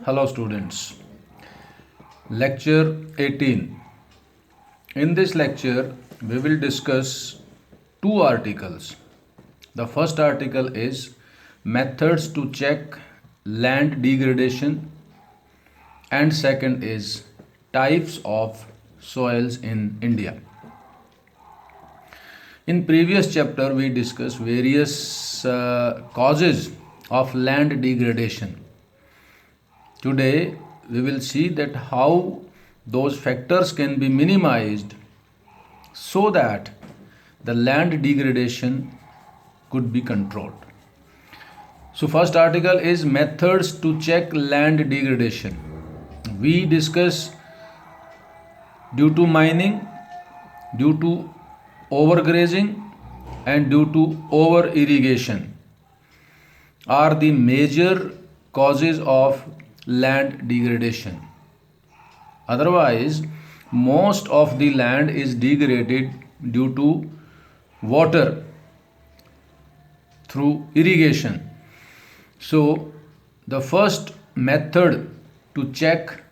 Hello students. Lecture 18. In this lecture we will discuss two articles. The first article is methods to check land degradation and second is types of soils in India. In previous chapter we discussed various causes of land degradation. Today we will see that how those factors can be minimized so that the land degradation could be controlled. So first article is methods to check land degradation. We discuss due to mining, due to overgrazing and due to over irrigation are the major causes of land degradation. Otherwise, most of the land is degraded due to water through irrigation. So, the first method to check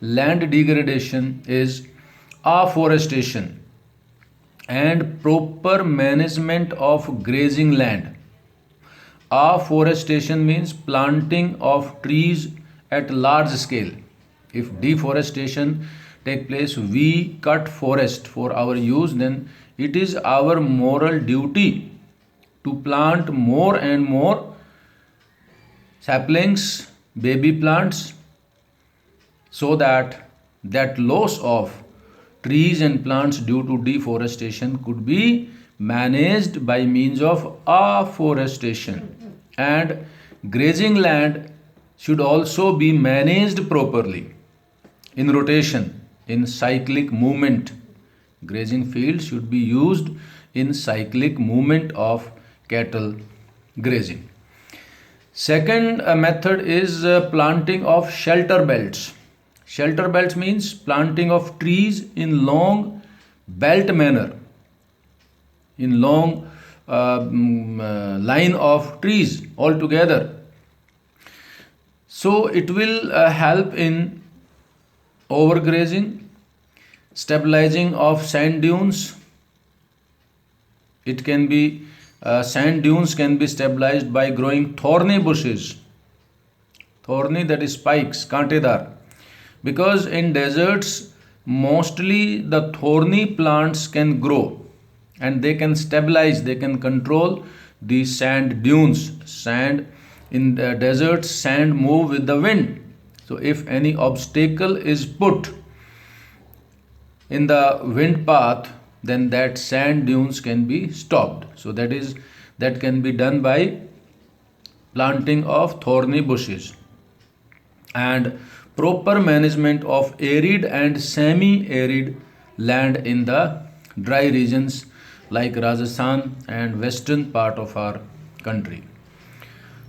land degradation is afforestation and proper management of grazing land. Afforestation means planting of trees at large scale. If deforestation take place, we cut forest for our use, then it is our moral duty to plant more and more saplings, baby plants, so that loss of trees and plants due to deforestation could be managed by means of afforestation. And grazing land should also be managed properly in rotation, in cyclic movement. Grazing fields should be used in cyclic movement of cattle grazing. Second method is planting of shelter belts. Shelter belts means planting of trees in long belt manner, in long line of trees all together. So it will help in overgrazing, stabilizing of sand dunes. It can be sand dunes can be stabilized by growing thorny bushes. Thorny, that is spikes, kantedar. Because in deserts mostly the thorny plants can grow and they can stabilize, they can control the sand dunes. Sand in the desert, sand move with the wind. So if any obstacle is put in the wind path, then that sand dunes can be stopped. So that can be done by planting of thorny bushes. And proper management of arid and semi-arid land in the dry regions like Rajasthan and western part of our country.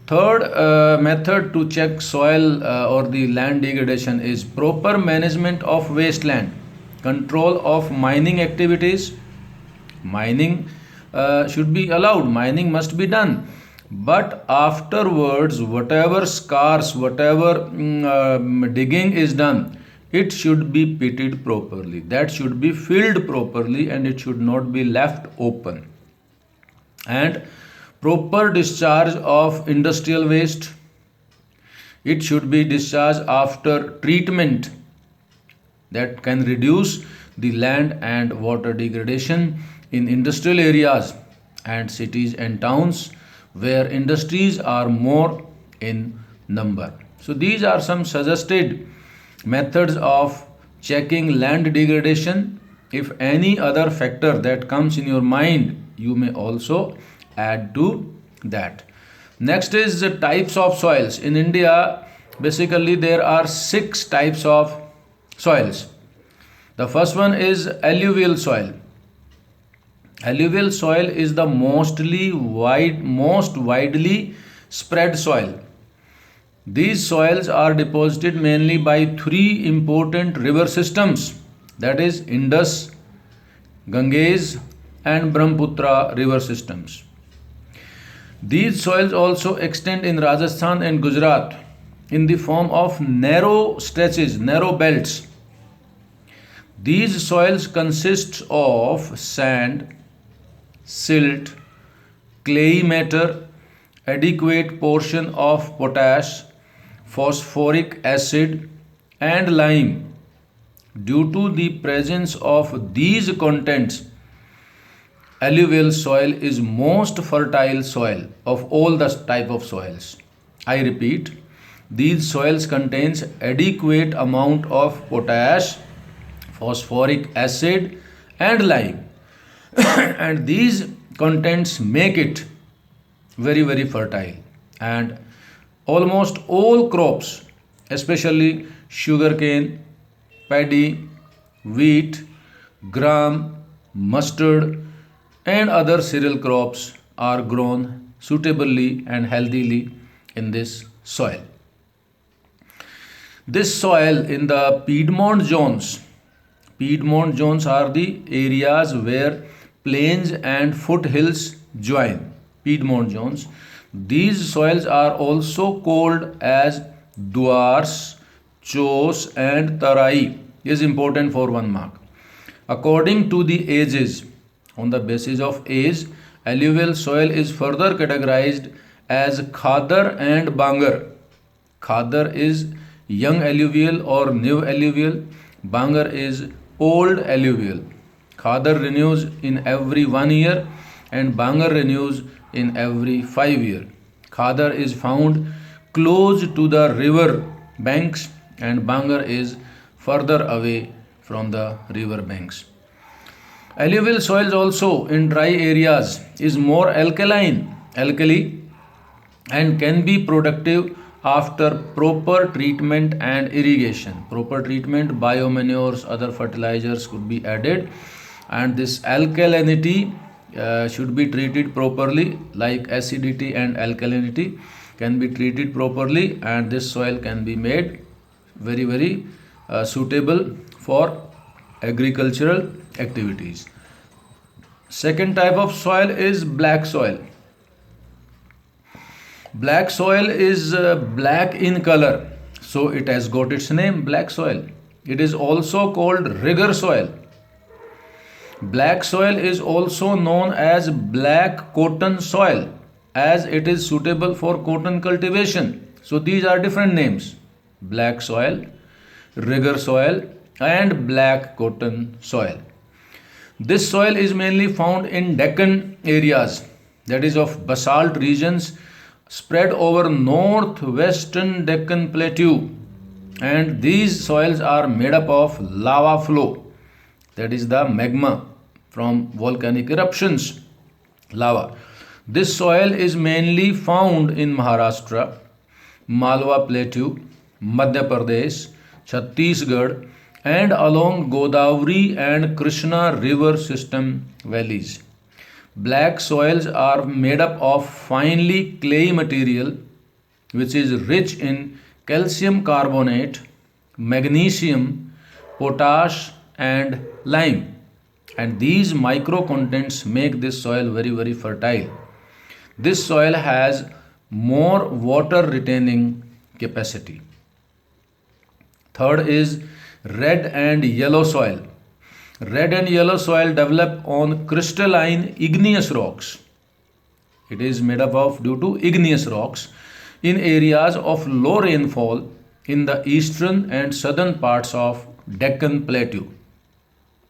Third method to check soil or the land degradation is proper management of wasteland, control of mining activities. Mining should be allowed, mining must be done, but afterwards whatever scars, whatever digging is done, it should be pitted properly, that should be filled properly and it should not be left open. And proper discharge of industrial waste, it should be discharged after treatment, that can reduce the land and water degradation in industrial areas and cities and towns where industries are more in number. So these are some suggested methods of checking land degradation. If any other factor that comes in your mind, you may also add to that. Next is the types of soils. In India, basically there are 6 types of soils. The first one is alluvial soil. Alluvial soil is the most widely spread soil. These soils are deposited mainly by 3 important river systems, that is Indus, Ganges and Brahmaputra river systems. These soils also extend in Rajasthan and Gujarat in the form of narrow stretches, narrow belts. These soils consist of sand, silt, clayey matter, adequate portion of potash, phosphoric acid, and lime. Due to the presence of these contents, alluvial soil is most fertile soil of all the type of soils. I repeat, these soils contains adequate amount of potash, phosphoric acid, and lime. And these contents make it very fertile, and almost all crops, especially sugarcane, paddy, wheat, gram, mustard, and other cereal crops are grown suitably and healthily in this soil. This soil in the Piedmont zones are the areas where plains and foothills join. Piedmont zones. These soils are also called as duars, chos, and tarai. Is important for 1 mark. According to the ages, on the basis of age, alluvial soil is further categorized as khadar and bangar. Khadar is young alluvial or new alluvial. Bangar is old alluvial. Khadar renews in every 1 year and Bangar renews in every 5 years. Khadar is found close to the river banks and Bangar is further away from the river banks. Alluvial soils also in dry areas is more alkali, and can be productive after proper treatment and irrigation. Proper treatment, biomanures, other fertilizers could be added, and this alkalinity should be treated properly, like acidity and alkalinity can be treated properly, and this soil can be made very suitable for agricultural activities. Second type of soil is black soil. Black soil is black in color, so it has got its name, black soil. It is also called rigor soil. Black soil is also known as black cotton soil, as it is suitable for cotton cultivation. So these are different names: black soil, rigor soil, and black cotton soil. This soil is mainly found in Deccan areas, that is of basalt regions spread over northwestern Deccan Plateau, and these soils are made up of lava flow, that is the magma from volcanic eruptions, lava. This soil is mainly found in Maharashtra, Malwa Plateau, Madhya Pradesh, Chhattisgarh, and along Godavari and Krishna river system valleys. Black soils are made up of finely clayey material which is rich in calcium carbonate, magnesium, potash, and lime. And these micro contents make this soil very fertile. This soil has more water retaining capacity. Third is red and yellow soil. Red and yellow soil develop on crystalline igneous rocks. It is made up of due to igneous rocks in areas of low rainfall in the eastern and southern parts of Deccan Plateau.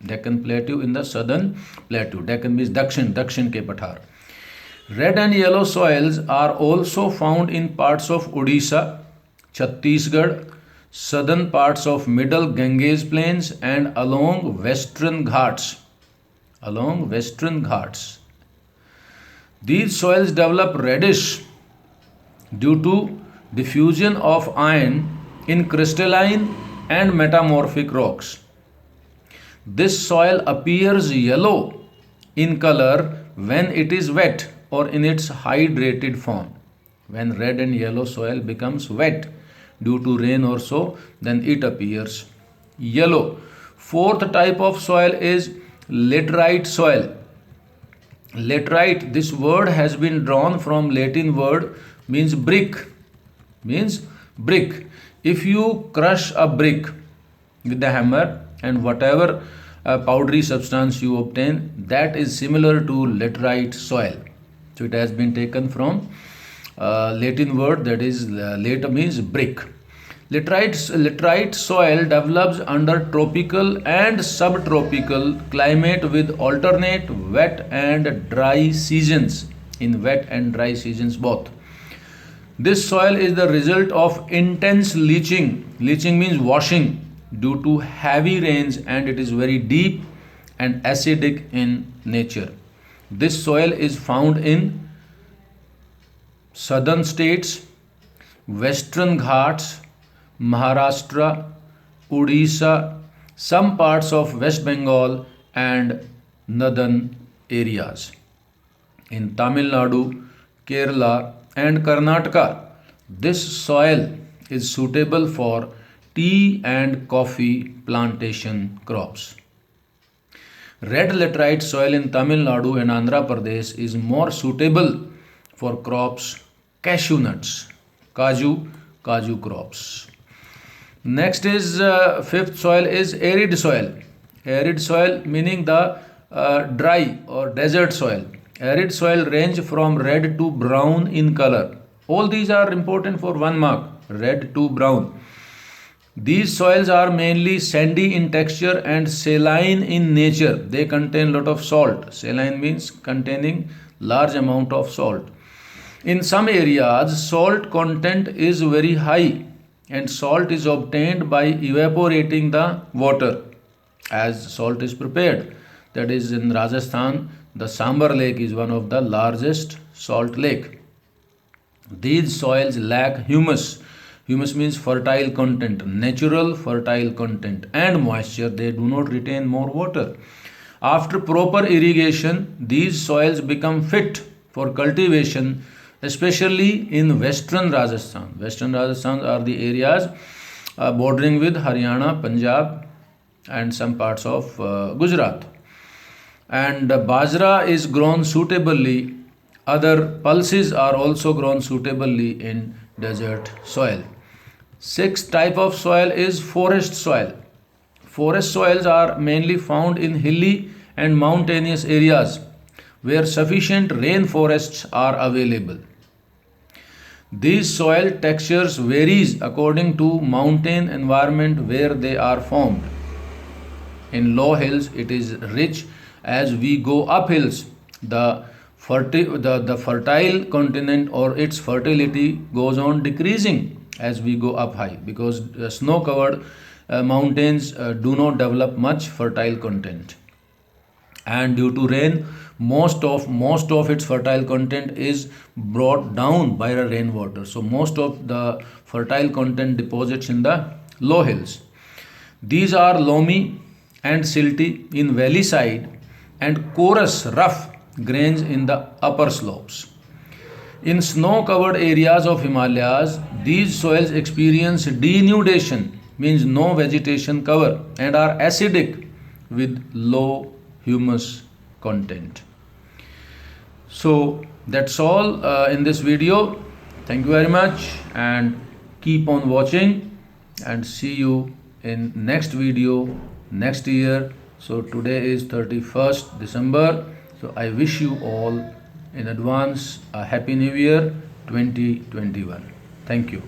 Deccan Plateau in the southern plateau. Deccan means Dakshin ke pathar. Red and yellow soils are also found in parts of Odisha, Chhattisgarh, southern parts of middle Ganges plains, and along western Ghats. These soils develop reddish due to diffusion of iron in crystalline and metamorphic rocks. This soil appears yellow in color when it is wet or in its hydrated form. When red and yellow soil becomes wet due to rain or so, then it appears yellow. Fourth type of soil is laterite soil. Laterite, this word has been drawn from Latin word means brick. Brick. If you crush a brick with the hammer and whatever powdery substance you obtain, that is similar to laterite soil. So it has been taken from Latin word, that is later means brick. Laterite soil develops under tropical and subtropical climate with alternate wet and dry seasons. In wet and dry seasons both. This soil is the result of intense leaching. Leaching means washing due to heavy rains, and it is very deep and acidic in nature. This soil is found in southern states, western Ghats, Maharashtra, Odisha, some parts of West Bengal and northern areas. In Tamil Nadu, Kerala and Karnataka, this soil is suitable for tea and coffee plantation crops. Red laterite soil in Tamil Nadu and Andhra Pradesh is more suitable for crops cashew nuts, kaju crops. Next is fifth soil is arid soil. Arid soil meaning the dry or desert soil. Arid soil range from red to brown in color. All these are important for 1 mark, red to brown. These soils are mainly sandy in texture and saline in nature. They contain lot of salt. Saline means containing large amount of salt. In some areas, salt content is very high, and salt is obtained by evaporating the water as salt is prepared. That is in Rajasthan, the Sambar lake is one of the largest salt lake. These soils lack humus. Humus means fertile content, natural fertile content and moisture. They do not retain more water. After proper irrigation, these soils become fit for cultivation, especially in western Rajasthan. Western Rajasthan are the areas bordering with Haryana, Punjab and some parts of Gujarat. And bajra is grown suitably. Other pulses are also grown suitably in desert soil. Sixth type of soil is forest soil. Forest soils are mainly found in hilly and mountainous areas where sufficient rainforests are available. These soil textures varies according to mountain environment where they are formed. In low hills it is rich. As we go up hills, the fertile continent or its fertility goes on decreasing as we go up high, because snow covered mountains do not develop much fertile content, and due to rain most of its fertile content is brought down by the rainwater. So most of the fertile content deposits in the low hills. These are loamy and silty in valley side and coarse rough grains in the upper slopes. In snow covered areas of Himalayas, these soils experience denudation, means no vegetation cover, and are acidic with low humus content. So that's all in this video. Thank you very much and keep on watching, and see you in next video next year. So today is 31st December. So I wish you all in advance a happy new year 2021. Thank you.